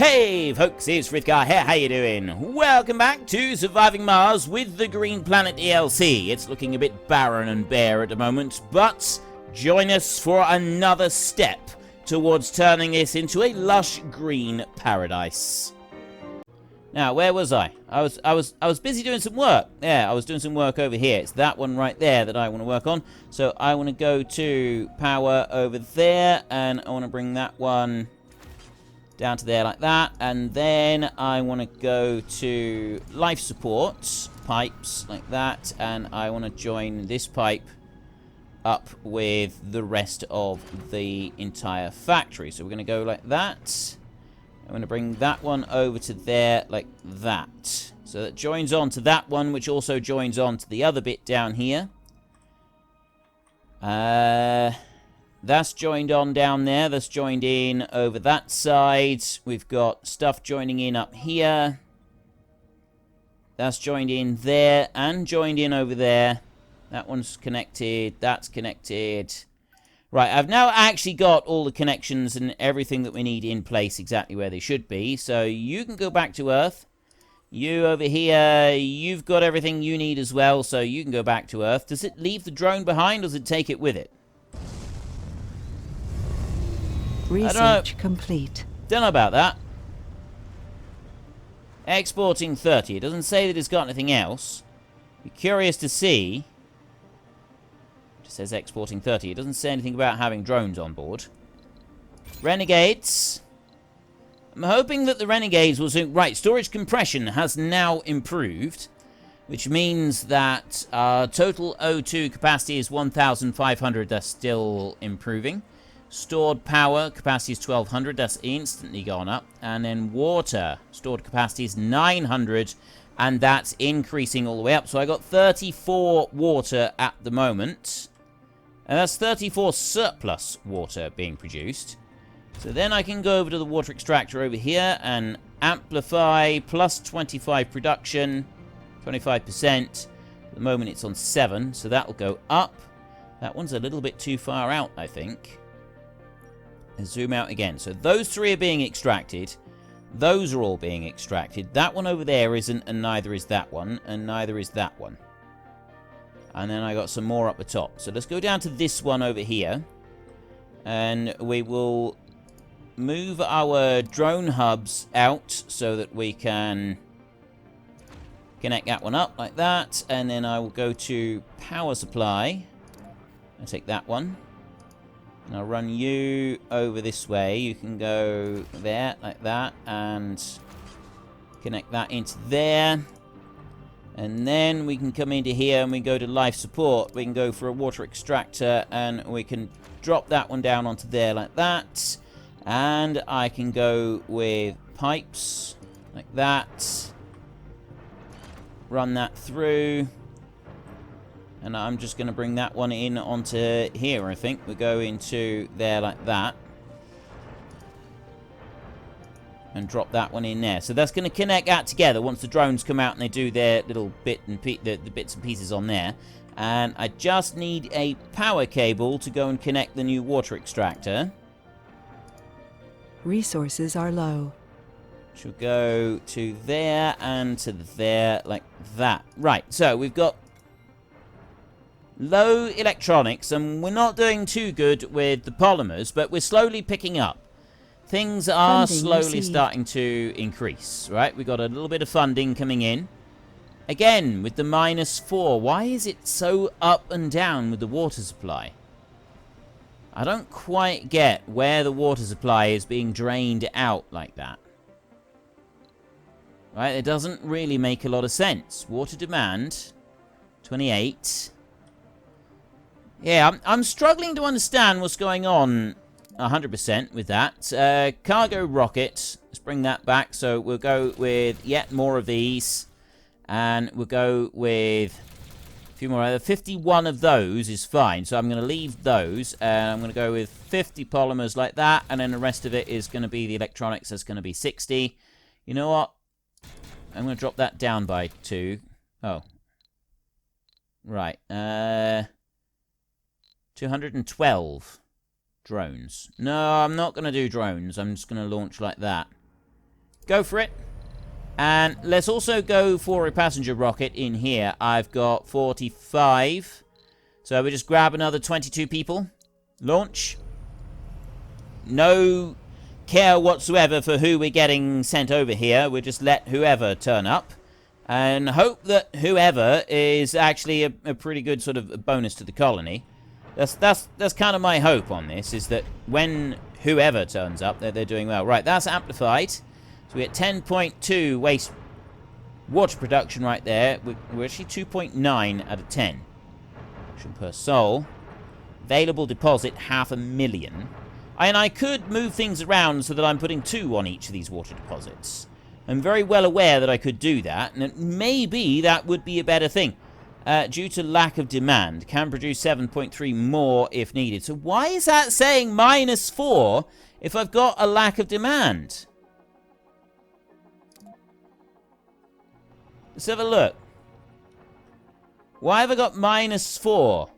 Hey folks, it's Frithgar here, how you doing? Welcome back to Surviving Mars with the Green Planet DLC. It's looking a bit barren and bare at the moment, but join us for another step towards turning this into a lush green paradise. Now, where was I? I was busy doing some work. Yeah, I was doing some work over here. It's that one right there that I want to work on. So I want to go to power over there, and I want to bring that one down to there like that, and then I want to go to life support pipes like that, and I want to join this pipe up with the rest of the entire factory. So we're going to go like that. I'm going to bring that one over to there like that. So that joins on to that one, which also joins on to the other bit down here. That's joined on down there. That's joined in over that side. We've got stuff joining in up here. That's joined in there and joined in over there. That one's connected. That's connected. Right, I've now actually got all the connections and everything that we need in place exactly where they should be. So you can go back to Earth. You over here, you've got everything you need as well, so you can go back to Earth. Does it leave the drone behind, or does it take it with it? Research complete. Don't know about that. Exporting 30. It doesn't say that it's got anything else. Be curious to see. It just says exporting 30. It doesn't say anything about having drones on board. Renegades. I'm hoping that the Renegades will soon... Right, storage compression has now improved, which means that our total O2 capacity is 1,500. That's still improving. Stored power capacity is 1,200. That's instantly gone up. And then water stored capacity is 900. And that's increasing all the way up. So I got 34 water at the moment. And that's 34 surplus water being produced. So then I can go over to the water extractor over here and amplify plus 25 production. 25%. At the moment it's on 7. So that'll go up. That one's a little bit too far out, I think. And zoom out again. So those three are being extracted. Those are all being extracted. That one over there isn't, and neither is that one, and neither is that one. And then I got some more up the top. So let's go down to this one over here. And we will move our drone hubs out so that we can connect that one up like that. And then I will go to power supply. I'll take that one. And I'll run you over this way. You can go there, like that, and connect that into there. And then we can come into here and we go to life support. We can go for a water extractor, and we can drop that one down onto there like that. And I can go with pipes, like that. Run that through. And I'm just going to bring that one in onto here, I think. We'll go into there like that. And drop that one in there. So that's going to connect that together once the drones come out and they do their little the bits and pieces on there. And I just need a power cable to go and connect the new water extractor. Resources are low. Which will go to there and to there like that. Right, so we've got low electronics, and we're not doing too good with the polymers, but we're slowly picking up. Things are slowly starting to increase, right? We've got a little bit of funding coming in. Again, with the -4, why is it so up and down with the water supply? I don't quite get where the water supply is being drained out like that. Right, it doesn't really make a lot of sense. Water demand, 28. Yeah, I'm struggling to understand what's going on 100% with that. Cargo rocket. Let's bring that back. So we'll go with yet more of these. And we'll go with a few more. 51 of those is fine. So I'm going to leave those. And I'm going to go with 50 polymers like that. And then the rest of it is going to be the electronics. That's going to be 60. You know what? I'm going to drop that down by 2. Oh. Right. 212 drones. No, I'm not going to do drones. I'm just going to launch like that. Go for it. And let's also go for a passenger rocket in here. I've got 45. So we just grab another 22 people. Launch. No care whatsoever for who we're getting sent over here. We'll just let whoever turn up. And hope that whoever is actually a pretty good sort of bonus to the colony. That's kind of my hope on this, is that when whoever turns up, they're doing well. Right, that's amplified. So we get 10.2 waste water production right there. We're actually 2.9 out of 10. Per soul. Available deposit, 500,000. And I could move things around so that I'm putting 2 on each of these water deposits. I'm very well aware that I could do that, and maybe that would be a better thing. Due to lack of demand, can produce 7.3 more if needed. So why is that saying -4 if I've got a lack of demand? Let's have a look. Why have I got -4?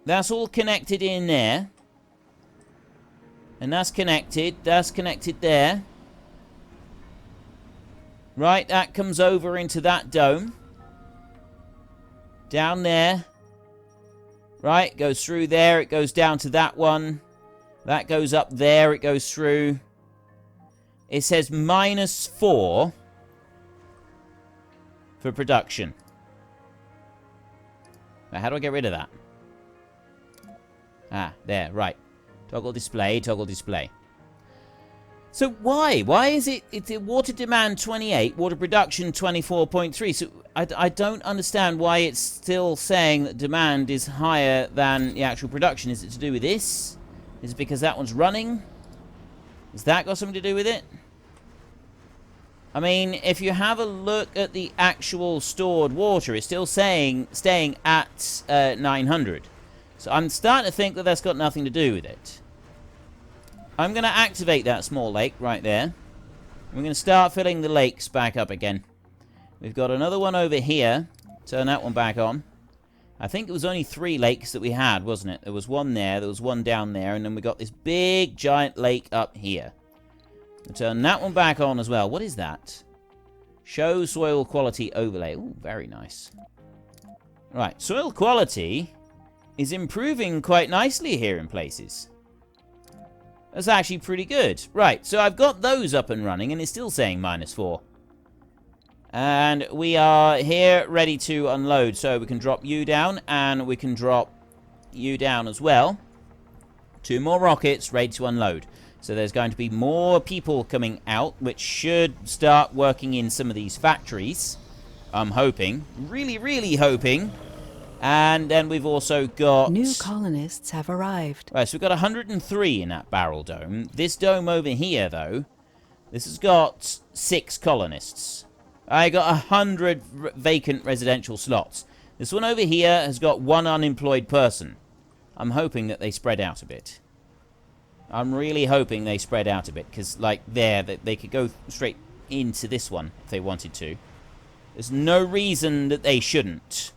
That's all connected in there. And that's connected. That's connected there. Right, that comes over into that dome. Down there. Right, goes through there. It goes down to that one. That goes up there. It goes through. It says -4 for production. Now, how do I get rid of that? Ah, there, right. Toggle display, toggle display. So why? Why is it... It's water demand 28, water production 24.3. So I don't understand why it's still saying that demand is higher than the actual production. Is it to do with this? Is it because that one's running? Has that got something to do with it? I mean, if you have a look at the actual stored water, it's still staying at 900. So I'm starting to think that that's got nothing to do with it. I'm going to activate that small lake right there. We're going to start filling the lakes back up again. We've got another one over here. Turn that one back on. I think it was only 3 lakes that we had, wasn't it? There was one there was one down there, and then we got this big, giant lake up here. We'll turn that one back on as well. What is that? Show soil quality overlay. Ooh, very nice. Right, soil quality is improving quite nicely here in places. That's actually pretty good. Right, so I've got those up and running, and it's still saying -4. And we are here ready to unload. So we can drop you down, and we can drop you down as well. 2 more rockets ready to unload. So there's going to be more people coming out, which should start working in some of these factories. I'm hoping. Really, really hoping. And then we've also got... New colonists have arrived. Right, so we've got 103 in that barrel dome. This dome over here, though, this has got 6 colonists. I got 100 vacant residential slots. This one over here has got 1 unemployed person. I'm hoping that they spread out a bit. I'm really hoping they spread out a bit, because, like, there, they could go straight into this one if they wanted to. There's no reason that they shouldn't.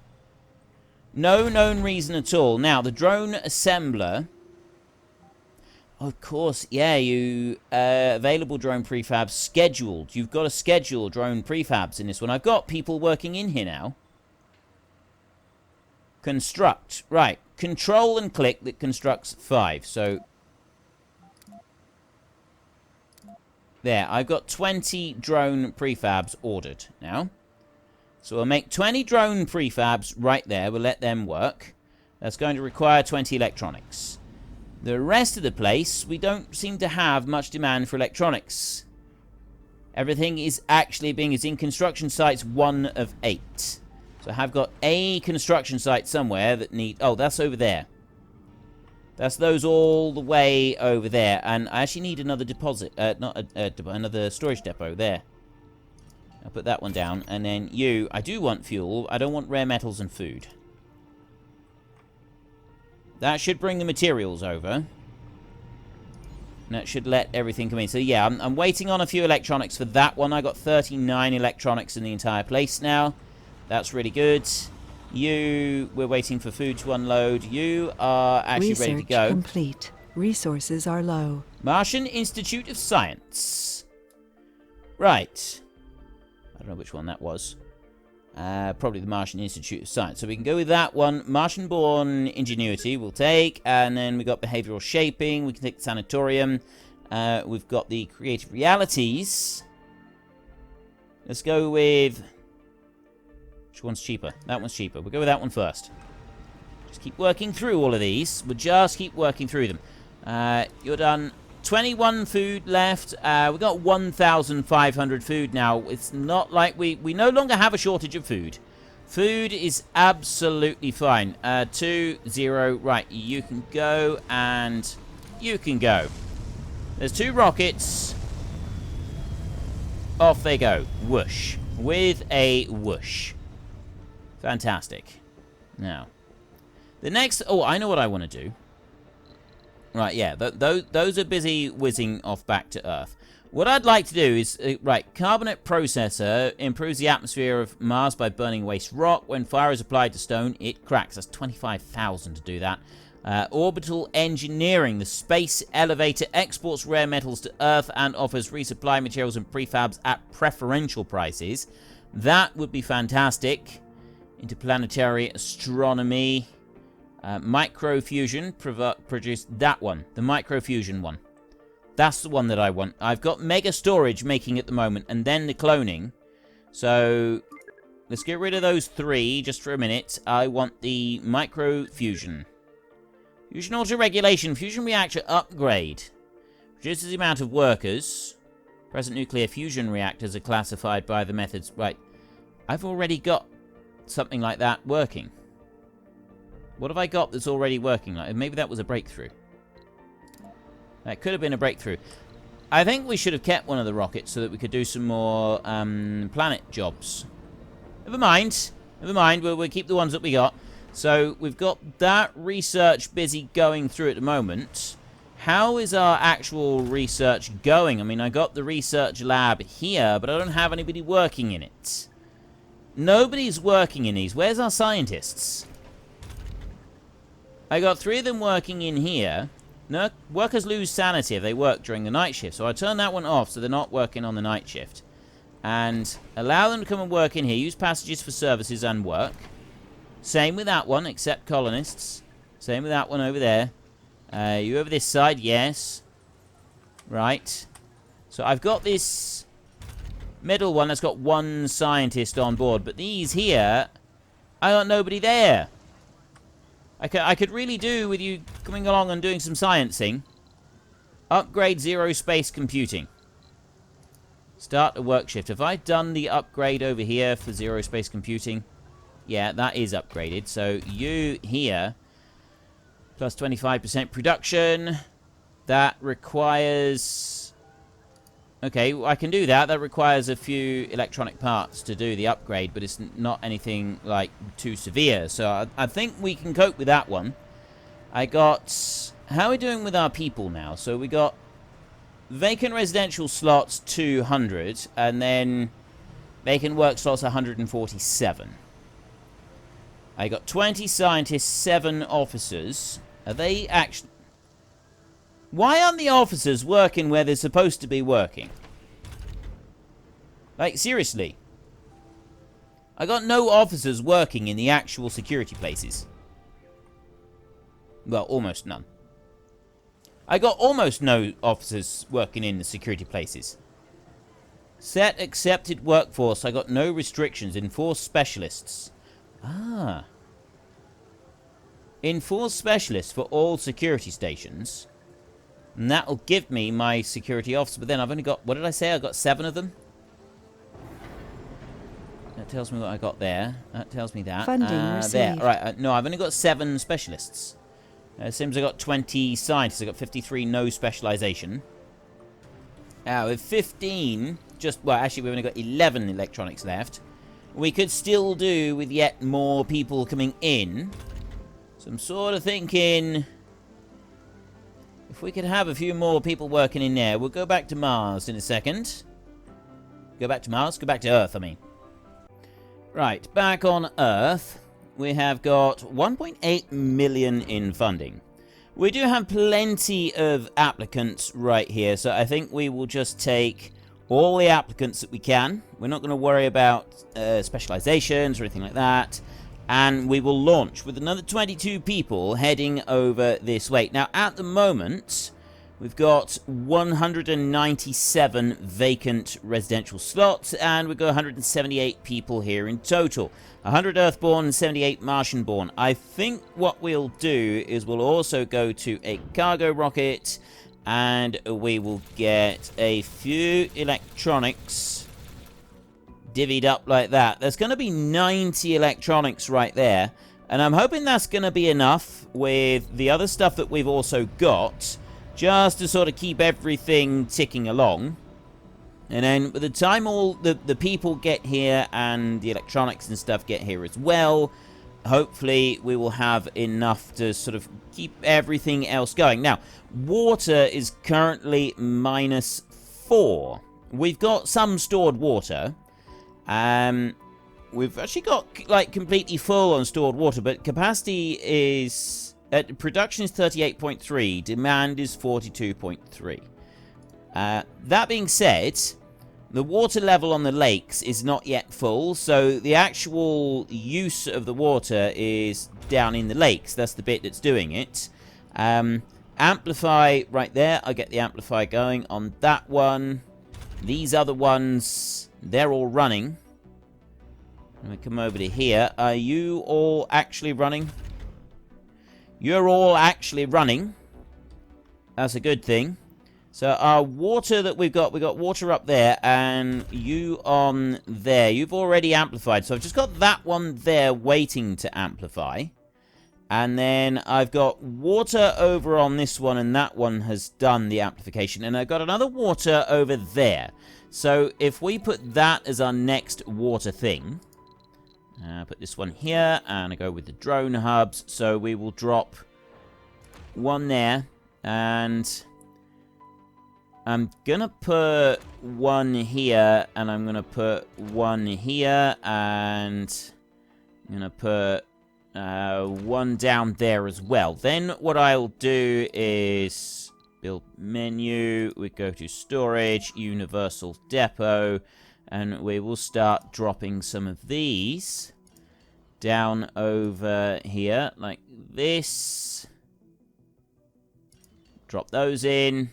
No known reason at all. Now, the drone assembler... Of course, yeah, you... available drone prefabs scheduled. You've got to schedule drone prefabs in this one. I've got people working in here now. Construct. Right. Control and click that constructs 5. So... There, I've got 20 drone prefabs ordered now. So we'll make 20 drone prefabs right there. We'll let them work. That's going to require 20 electronics. The rest of the place, we don't seem to have much demand for electronics. Everything is actually being in construction sites 1 of 8. So I have got a construction site somewhere that need... Oh, that's over there. That's those all the way over there. And I actually need another deposit. Another storage depot there. I'll put that one down. And then you, I do want fuel. I don't want rare metals and food. That should bring the materials over. And that should let everything come in. So yeah, I'm waiting on a few electronics for that one. I got 39 electronics in the entire place now. That's really good. You, we're waiting for food to unload. You are actually ready to go. Complete. Resources are low. Martian Institute of Science. Right. I don't know which one that was. Probably the Martian Institute of Science. So we can go with that one. Martian-born ingenuity we'll take. And then we got behavioral shaping. We can take the sanatorium. We've got the creative realities. Let's go with... Which one's cheaper? That one's cheaper. We'll go with that one first. Just keep working through all of these. We'll just keep working through them. You're done. 21 food left. We've got 1,500 food now. It's not like we no longer have a shortage of food. Food is absolutely fine. 2, 0. Right, you can go and you can go. There's 2 rockets. Off they go. Whoosh. With a whoosh. Fantastic. Now, the next... Oh, I know what I want to do. Right, yeah, those are busy whizzing off back to Earth. What I'd like to do is, right, carbonate processor improves the atmosphere of Mars by burning waste rock. When fire is applied to stone, it cracks. That's 25,000 to do that. Orbital engineering. The space elevator exports rare metals to Earth and offers resupply materials and prefabs at preferential prices. That would be fantastic. Interplanetary astronomy. Microfusion produced that one. The microfusion one. That's the one that I want. I've got mega storage making at the moment, and then the cloning. So, let's get rid of those 3 just for a minute. I want the microfusion. Fusion auto-regulation. Fusion reactor upgrade. Reduces the amount of workers. Present nuclear fusion reactors are classified by the methods... Right. I've already got something like that working. What have I got that's already working? Like, maybe that was a breakthrough. That could have been a breakthrough. I think we should have kept one of the rockets so that we could do some more planet jobs. Never mind. Never mind. We'll keep the ones that we got. So we've got that research busy going through at the moment. How is our actual research going? I mean, I got the research lab here, but I don't have anybody working in it. Nobody's working in these. Where's our scientists? I got 3 of them working in here. No, workers lose sanity if they work during the night shift. So I turn that one off so they're not working on the night shift. And allow them to come and work in here. Use passages for services and work. Same with that one, except colonists. Same with that one over there. You over this side? Yes. Right. So I've got this middle one that's got 1 scientist on board. But these here, I got nobody there. I could really do with you coming along and doing some sciencing. Upgrade 0 space computing. Start a work shift. Have I done the upgrade over here for 0 space computing? Yeah, that is upgraded. So you here, plus 25% production. That requires... Okay, I can do that. That requires a few electronic parts to do the upgrade, but it's not anything, like, too severe. So I think we can cope with that one. I got... How are we doing with our people now? So we got vacant residential slots 200, and then vacant work slots 147. I got 20 scientists, 7 officers. Are they actually... Why aren't the officers working where they're supposed to be working? Like, seriously. I got no officers working in the actual security places. Well, almost none. I got almost no officers working in the security places. Set accepted workforce. I got no restrictions. Enforce specialists. Ah. Enforce specialists for all security stations. And that'll give me my security officer. But then I've only got... What did I say? I got 7 of them? That tells me what I got there. That tells me that. Funding received. There. All right. No, I've only got 7 specialists. Seems I got 20 scientists. I got 53 no specialization. With 15... Well, actually, we've only got 11 electronics left. We could still do with yet more people coming in. So I'm sort of thinking... If we could have a few more people working in there, we'll go back to Mars in a second. Go back to Mars? Go back to Earth, I mean. Right, back on Earth, we have got 1.8 million in funding. We do have plenty of applicants right here, so I think we will just take all the applicants that we can. We're not going to worry about specializations or anything like that. And we will launch with another 22 people heading over this way. Now, at the moment, we've got 197 vacant residential slots, and we've got 178 people here in total. 100 Earthborn and 78 Martianborn. I think what we'll do is we'll also go to a cargo rocket, and we will get a few electronics divvied up like that. There's going to be 90 electronics right there, and I'm hoping that's going to be enough with the other stuff that we've also got, just to sort of keep everything ticking along. And then by the time all the people get here and the electronics and stuff get here as well, hopefully we will have enough to sort of keep everything else going. Now, water is currently -4. We've got some stored water. We've actually got, like, completely full on stored water, but capacity is... production is 38.3, demand is 42.3. That being said, the water level on the lakes is not yet full, so the actual use of the water is down in the lakes. That's the bit that's doing it. Amplify right there. I get the amplify going on that one. These other ones, they're all running. Let me come over to here. Are you all actually running? You're all actually running. That's a good thing. So our water that we've got water up there, and you on there. You've already amplified, so I've just got that one there waiting to amplify. And then I've got water over on this one, and that one has done the amplification. And I've got another water over there. So if we put that as our next water thing, put this one here, and I go with the drone hubs. So we will drop one there, and I'm gonna put one here, and I'm gonna put one here, and I'm gonna put one down there as well. Then what I'll do is build menu, we go to storage, universal depot, and we will start dropping some of these down over here like this. Drop those in.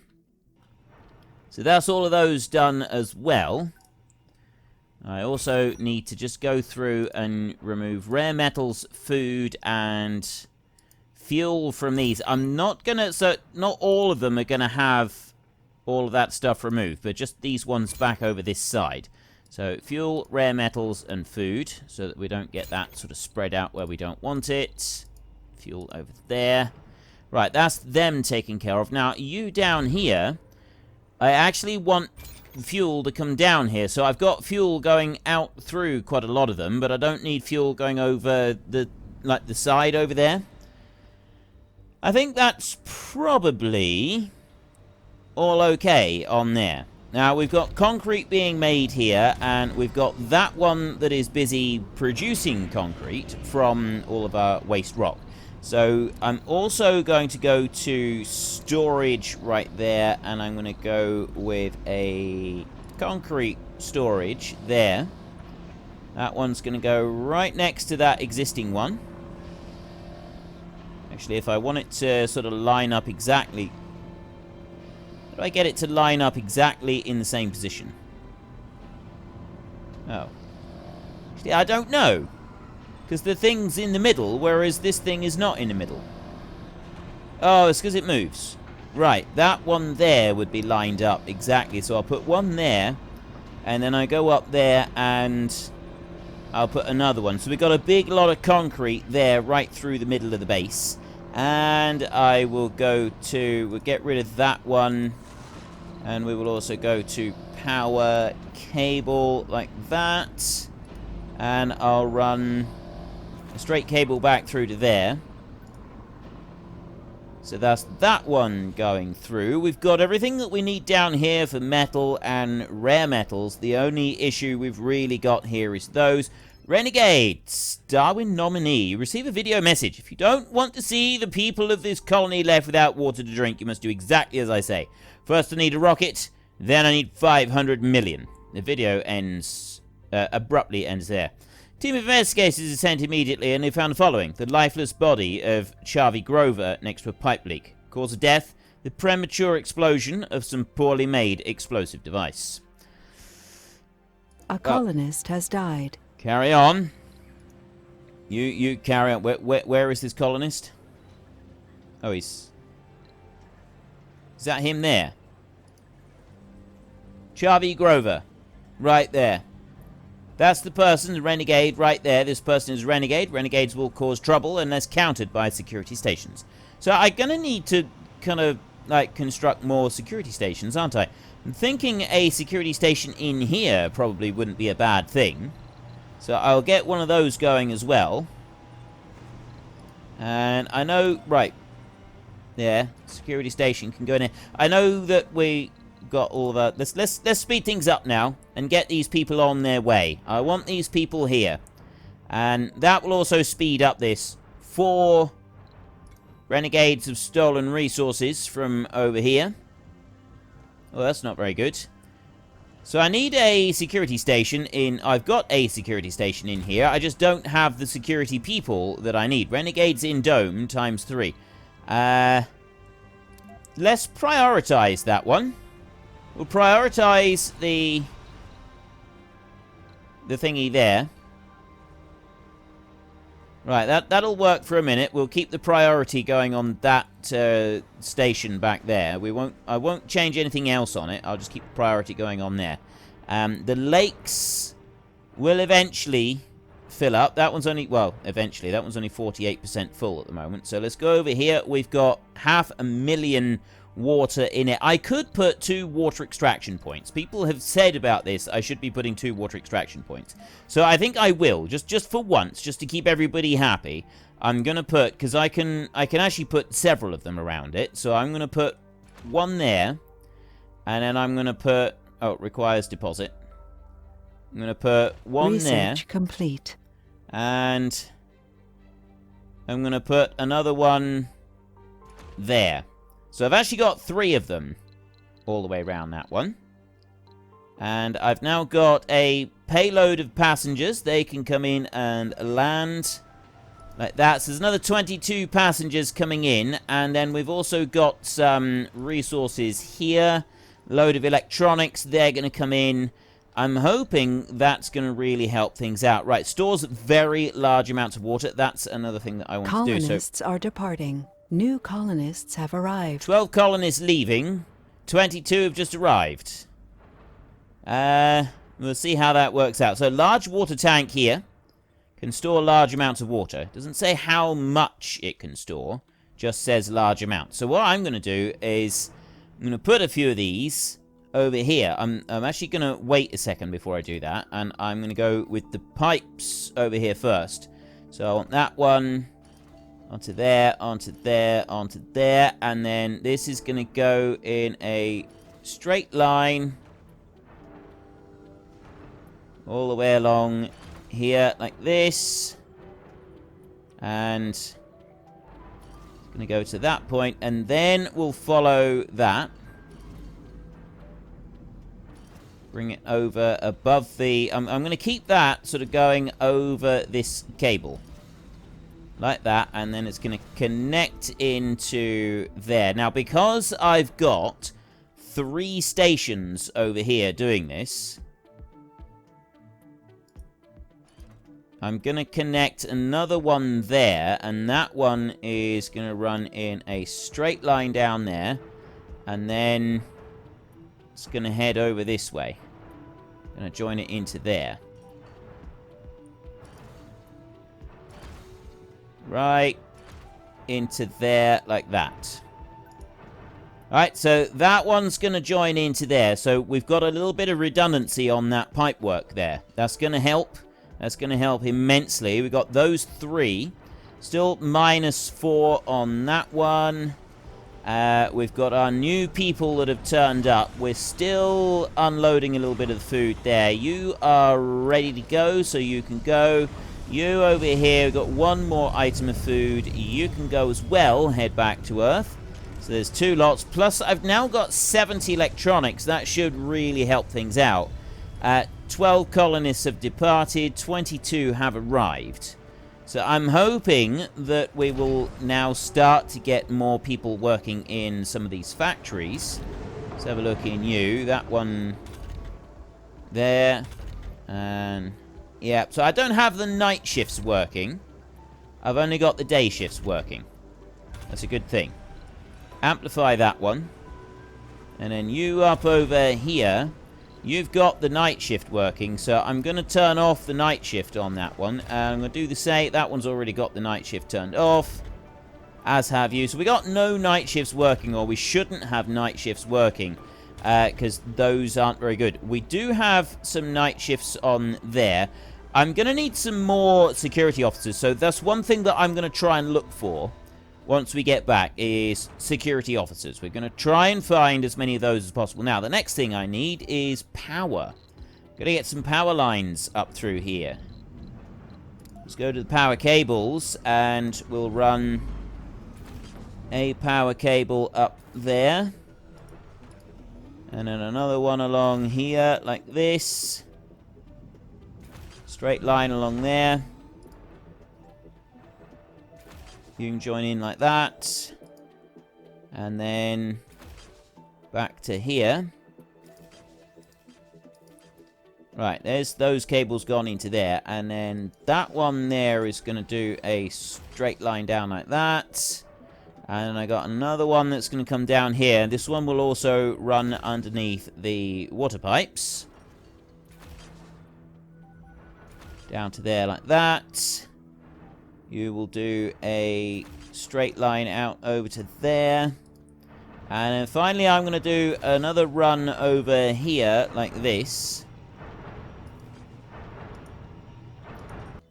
So that's all of those done as well. I also need to just go through and remove rare metals, food, and fuel from these. I'm not gonna... So, not all of them are gonna have all of that stuff removed, but just these ones back over this side. So, fuel, rare metals, and food, so that we don't get that sort of spread out where we don't want it. Fuel over there. Right, that's them taken care of. Now, you down here... I actually want fuel to come down here. So I've got fuel going out through quite a lot of them, but I don't need fuel going over the side over there. I think that's probably all okay on there. Now, we've got concrete being made here, and we've got that one that is busy producing concrete from all of our waste rock. So I'm also going to go to storage right there, and I'm going to go with a concrete storage there. That one's going to go right next to that existing one. Actually, if I want it to sort of line up exactly... How do I get it to line up exactly in the same position? Oh. Actually, I don't know. Because the thing's in the middle, whereas this thing is not in the middle. Oh, it's because it moves. Right, that one there would be lined up exactly. So I'll put one there, and then I go up there, and I'll put another one. So we've got a big lot of concrete there right through the middle of the base. And I will go to... We'll get rid of that one. And we will also go to power cable like that. And I'll run... a straight cable back through to there. So that's that one going through. We've got everything that we need down here for metal and rare metals. The only issue we've really got here is those. Renegades, Darwin nominee. You receive a video message. If you don't want to see the people of this colony left without water to drink, you must do exactly as I say. First I need a rocket, then I need 500 million. The video ends, abruptly ends there. Team of investigators is sent immediately and they found the following. The lifeless body of Charlie Grover next to a pipe leak. Cause of death, the premature explosion of some poorly made explosive device. A colonist has died. Carry on. You carry on. Where is this colonist? Oh, is that him there? Charlie Grover. Right there. That's the person, the renegade, right there. This person is a renegade. Renegades will cause trouble unless countered by security stations. So I'm gonna need to kind of, like, construct more security stations, aren't I? I'm thinking a security station in here probably wouldn't be a bad thing. So I'll get one of those going as well. And I know, right. Yeah, security station can go in here. I know that we got all of that. Let's speed things up now and get these people on their way. I want these people here. And that will also speed up this. 4 renegades have stolen resources from over here. Well, that's not very good. So I need a security station in... I've got a security station in here. I just don't have the security people that I need. Renegades in Dome times 3. Let's prioritize that one. We'll prioritize the thingy there. Right, that'll work for a minute. We'll keep the priority going on that station back there. I won't change anything else on it. I'll just keep the priority going on there. The lakes will eventually fill up. That one's only, well, eventually. That one's only 48% full at the moment. So let's go over here. We've got 500,000 water in it. I could put 2 water extraction points. People have said about this I should be putting 2 water extraction points. So I think I will, just for once, just to keep everybody happy. I'm gonna put, because I can actually put several of them around it. So I'm gonna put 1 there, and then I'm gonna put, oh, it requires deposit. I'm gonna put 1 there. Research complete. And I'm gonna put another one there. So I've actually got 3 of them all the way around that one. And I've now got a payload of passengers. They can come in and land like that. So there's another 22 passengers coming in. And then we've also got some resources here. Load of electronics. They're going to come in. I'm hoping that's going to really help things out. Right, stores very large amounts of water. That's another thing that I want to do. Colonists are departing. New colonists have arrived. 12 colonists leaving. 22 have just arrived. We'll see how that works out. So, large water tank here. Can store large amounts of water. Doesn't say how much it can store. Just says large amounts. So, what I'm going to do is... I'm going to put a few of these over here. I'm actually going to wait a second before I do that. And I'm going to go with the pipes over here first. So, I want that one... onto there, onto there, onto there. And then this is going to go in a straight line. All the way along here, like this. And it's going to go to that point. And then we'll follow that. Bring it over above the... I'm going to keep that sort of going over this cable. Like that, and then it's going to connect into there. Now, because I've got 3 stations over here doing this, I'm going to connect another one there, and that one is going to run in a straight line down there, and then it's going to head over this way. I'm going to join it into there. Right into there, like that. Alright, so that one's going to join into there. So we've got a little bit of redundancy on that pipe work there. That's going to help. That's going to help immensely. We've got those 3. Still -4 on that one. We've got our new people that have turned up. We're still unloading a little bit of the food there. You are ready to go, so you can go. You over here, we've got one more item of food. You can go as well, head back to Earth. So there's 2 lots. Plus, I've now got 70 electronics. That should really help things out. 12 colonists have departed. 22 have arrived. So I'm hoping that we will now start to get more people working in some of these factories. Let's have a look in you. That one there. And yeah, so I don't have the night shifts working. I've only got the day shifts working. That's a good thing. Amplify that one. And then you up over here. You've got the night shift working, so I'm going to turn off the night shift on that one. And I'm going to do the same. That one's already got the night shift turned off, as have you. So we got no night shifts working, or we shouldn't have night shifts working, because those aren't very good. We do have some night shifts on there. I'm going to need some more security officers, so that's one thing that I'm going to try and look for once we get back, is security officers. We're going to try and find as many of those as possible. Now, the next thing I need is power. Got to get some power lines up through here. Let's go to the power cables, and we'll run a power cable up there. And then another one along here, like this. Straight line along there. You can join in like that. And then back to here. Right, there's those cables gone into there. And then that one there is going to do a straight line down like that. And I got another one that's going to come down here. This one will also run underneath the water pipes. Down to there like that. You will do a straight line out over to there. And then finally I'm going to do another run over here like this.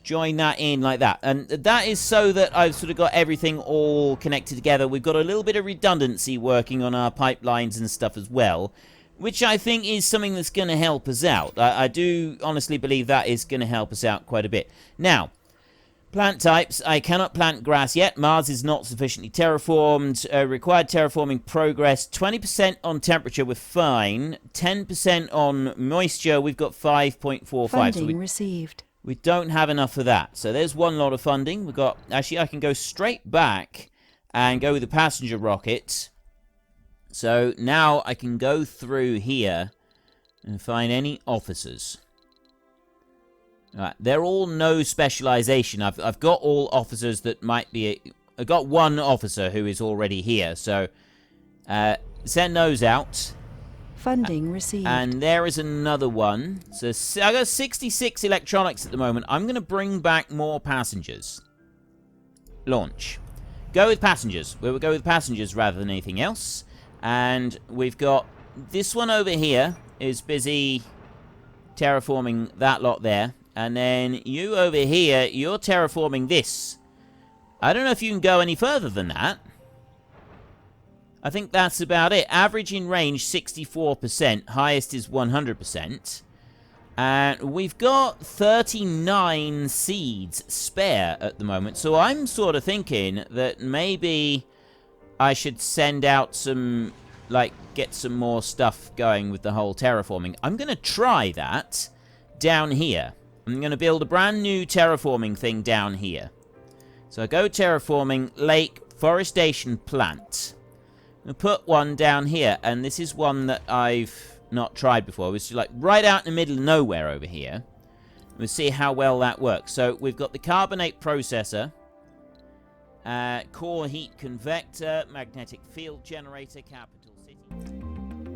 Join that in like that. And that is so that I've sort of got everything all connected together. We've got a little bit of redundancy working on our pipelines and stuff as well, which I think is something that's going to help us out. I do honestly believe that is going to help us out quite a bit. Now, plant types. I cannot plant grass yet. Mars is not sufficiently terraformed. Required terraforming progress. 20% on temperature, we're fine. 10% on moisture, we've got 5.45. Funding So received. we don't have enough of that. So there's one lot of funding. We've got... Actually, I can go straight back and go with the passenger rocket. So now I can go through here and find any officers. Right, they're all no specialization. I've got all officers that might be... I've got one officer who is already here, so send those out. Funding received. And there is another one. So I got 66 electronics at the moment. I'm going to bring back more passengers. Launch. Go with passengers. We will go with passengers rather than anything else. And we've got this one over here is busy terraforming that lot there. And then you over here, you're terraforming this. I don't know if you can go any further than that. I think that's about it. Average in range, 64%. Highest is 100%. And we've got 39 seeds spare at the moment. So I'm sort of thinking that maybe I should send out some, like, get some more stuff going with the whole terraforming. I'm going to try that down here. I'm going to build a brand new terraforming thing down here. So I go terraforming, lake, forestation, plant. I'm going to put one down here, and this is one that I've not tried before. It's like right out in the middle of nowhere over here. We'll see how well that works. So we've got the carbonate processor, core heat convector, magnetic field generator, capital city.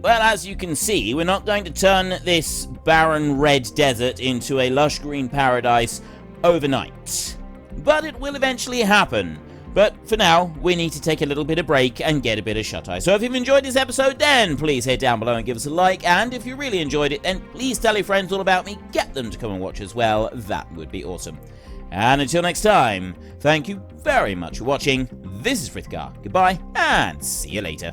Well, as you can see, we're not going to turn this barren red desert into a lush green paradise overnight. But it will eventually happen. But for now, we need to take a little bit of break and get a bit of shut-eye. So if you've enjoyed this episode, then please head down below and give us a like. And if you really enjoyed it, then please tell your friends all about me. Get them to come and watch as well. That would be awesome. And until next time, thank you very much for watching. This is Frithgar. Goodbye, and see you later.